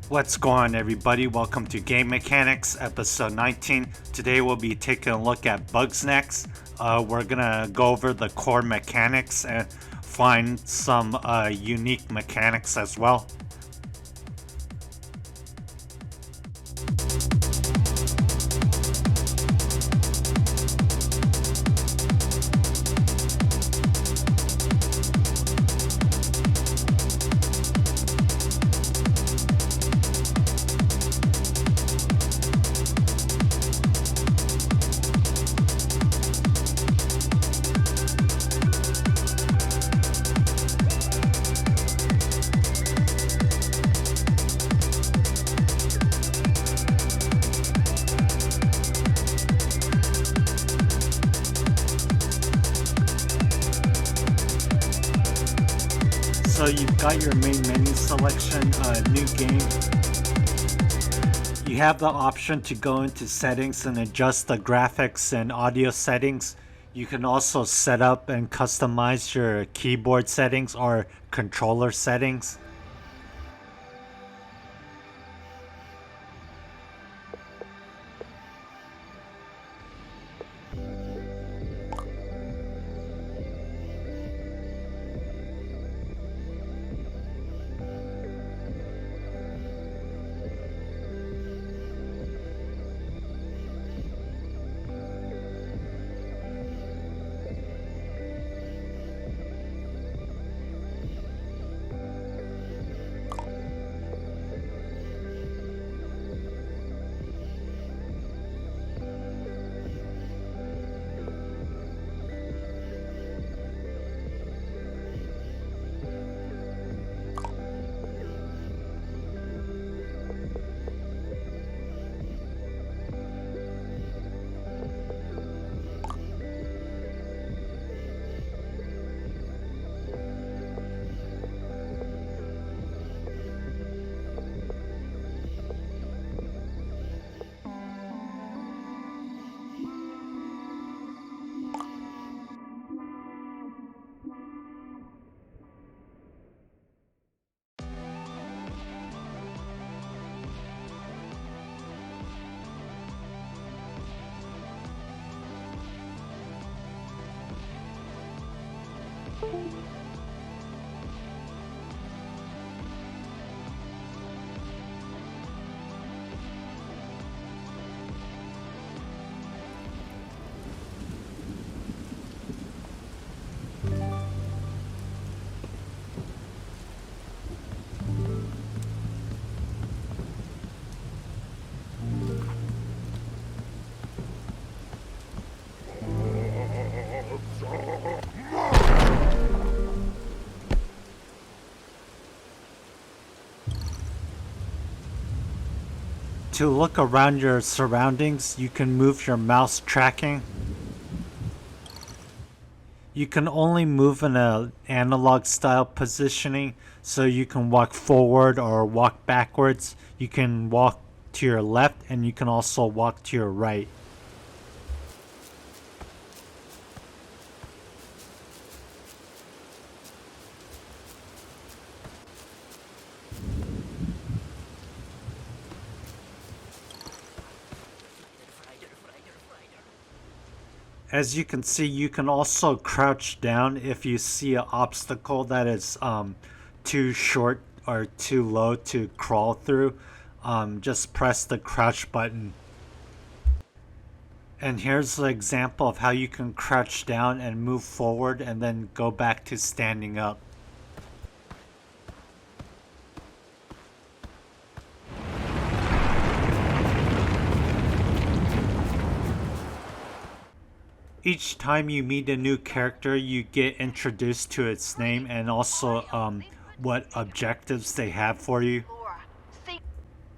What's going on, everybody? Welcome to Game Mechanics episode 19. Today we'll be taking a look at Bugsnax. We're gonna go over the core mechanics and find some unique mechanics as well. So you've got your main menu selection, new game. You have the option to go into settings and adjust the graphics and audio settings. You can also set up and customize your keyboard settings or controller settings. To look around your surroundings, you can move your mouse tracking. You can only move in an analog style positioning, so you can walk forward or walk backwards. You can walk to your left and you can also walk to your right. As you can see, you can also crouch down if you see an obstacle that is too short or too low to crawl through. Just press the crouch button. And here's an example of how you can crouch down and move forward and then go back to standing up. Each time you meet a new character, you get introduced to its name and also what objectives they have for you.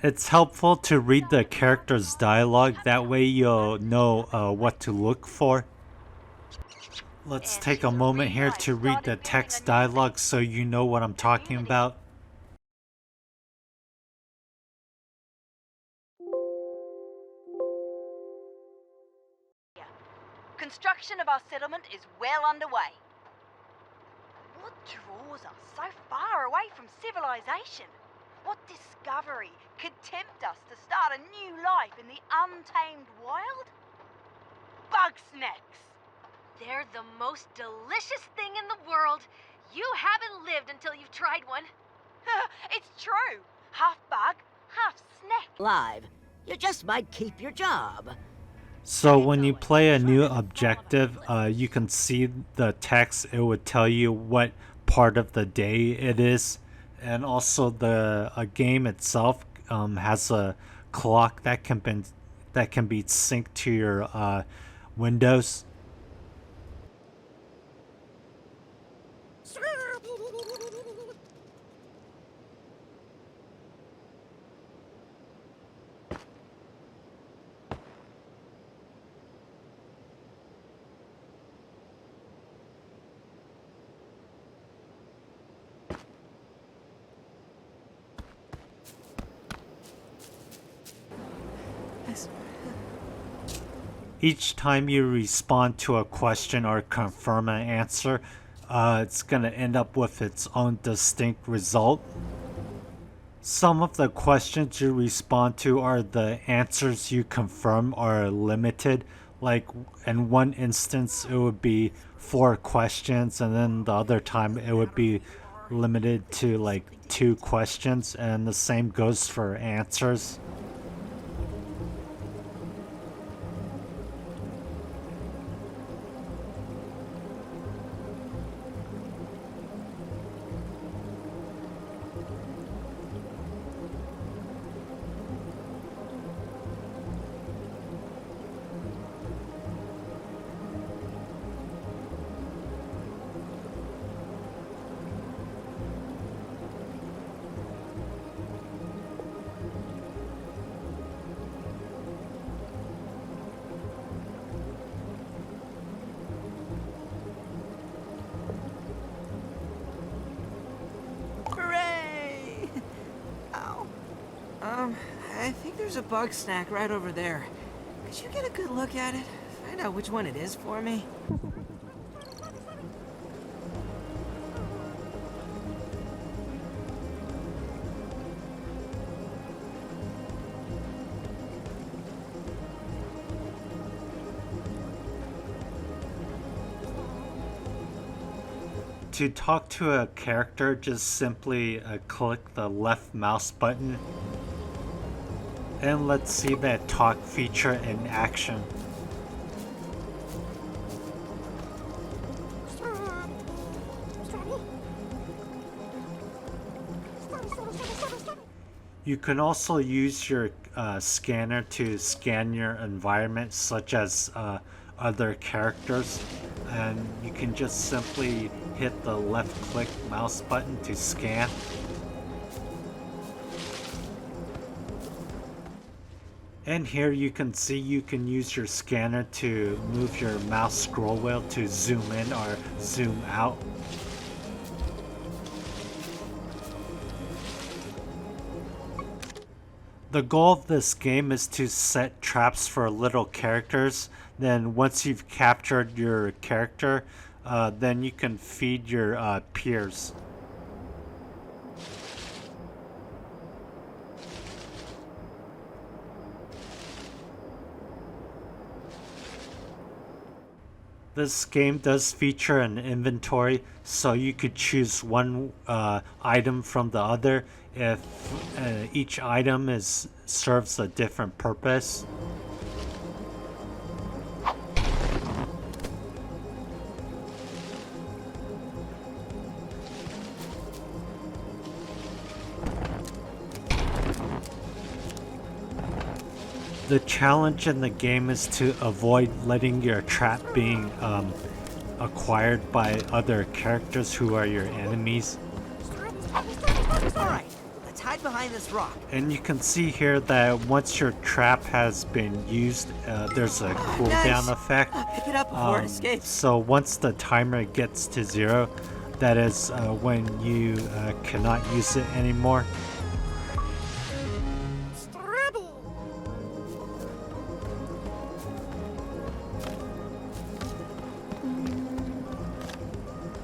It's helpful to read the character's dialogue, that way you'll know what to look for. Let's take a moment here to read the text dialogue so you know what I'm talking about. Construction of our settlement is well underway. What draws us so far away from civilization? What discovery could tempt us to start a new life in the untamed wild? Bugsnax! They're the most delicious thing in the world. You haven't lived until you've tried one. It's true. Half bug, half snack. Live. You just might keep your job. So when you play a new objective, you can see the text. It would tell you what part of the day it is, and also the game itself has a clock that can be synced to your Windows. Each time you respond to a question or confirm an answer, it's going to end up with its own distinct result. Some of the questions you respond to are the answers you confirm are limited. Like in one instance, it would be 4 questions, and then the other time it would be limited to like 2 questions, and the same goes for answers. Hooray! Ow. I think there's a bug snack right over there. Could you get a good look at it? Find out which one it is for me? To talk to a character, just simply click the left mouse button. And let's see that talk feature in action. You can also use your scanner to scan your environment, such as other characters, and you can just simply hit the left click mouse button to scan. And here you can see you can use your scanner to move your mouse scroll wheel to zoom in or zoom out. The goal of this game is to set traps for little characters. Then once you've captured your character, then you can feed your peers. This game does feature an inventory, so you could choose one item from the other if each item serves a different purpose. The challenge in the game is to avoid letting your trap being acquired by other characters who are your enemies. Alright, let's hide behind this rock. And you can see here that once your trap has been used, there's a cooldown effect. Pick it up before it escapes. So once the timer gets to 0, that is when you cannot use it anymore.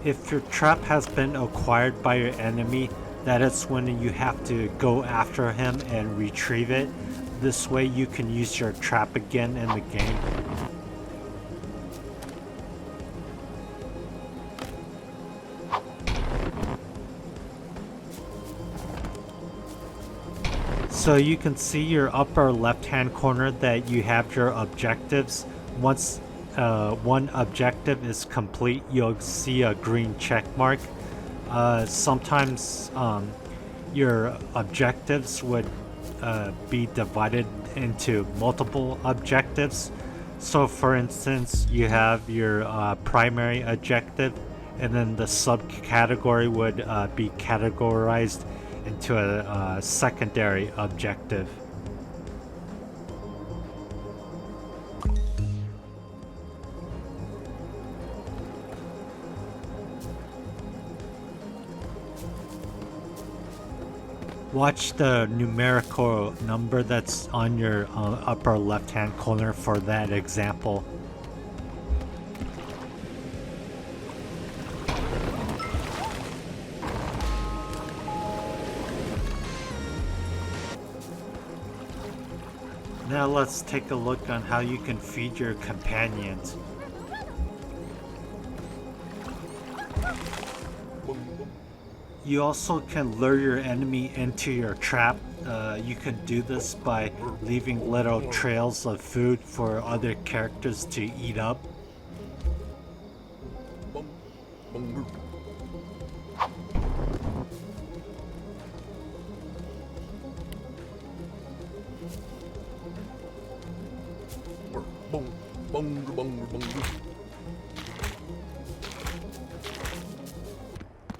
If your trap has been acquired by your enemy, that is when you have to go after him and retrieve it. This way you can use your trap again in the game. So you can see your upper left hand corner that you have your objectives. Once one objective is complete, you'll see a green check mark. Sometimes your objectives would be divided into multiple objectives. So for instance, you have your primary objective, and then the subcategory would be categorized into a secondary objective. Watch the numerical number that's on your upper left hand corner for that example. Now let's take a look on how you can feed your companions. You also can lure your enemy into your trap. You can do this by leaving little trails of food for other characters to eat up.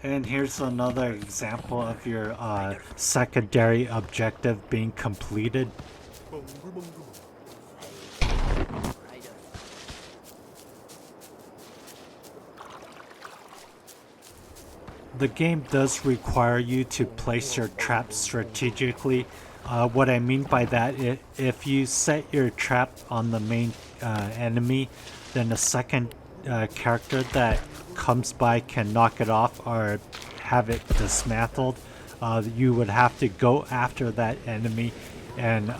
And here's another example of your secondary objective being completed. The game does require you to place your traps strategically. What I mean by that, if you set your trap on the main enemy, then the second character that comes by can knock it off or have it dismantled. You would have to go after that enemy and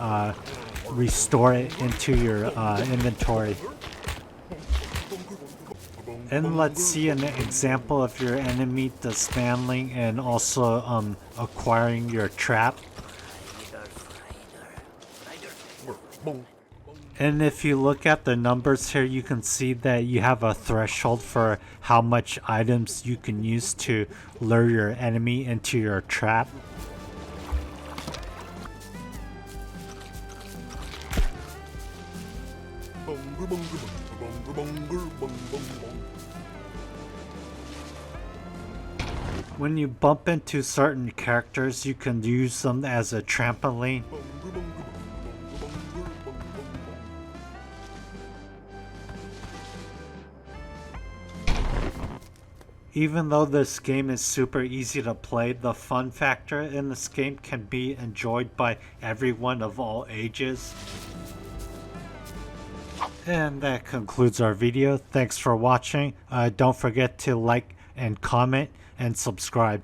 restore it into your inventory. And let's see an example of your enemy dismantling and also acquiring your trap. And if you look at the numbers here, you can see that you have a threshold for how much items you can use to lure your enemy into your trap. When you bump into certain characters, you can use them as a trampoline. Even though this game is super easy to play, the fun factor in this game can be enjoyed by everyone of all ages. And that concludes our video. Thanks for watching. Don't forget to like and comment and subscribe.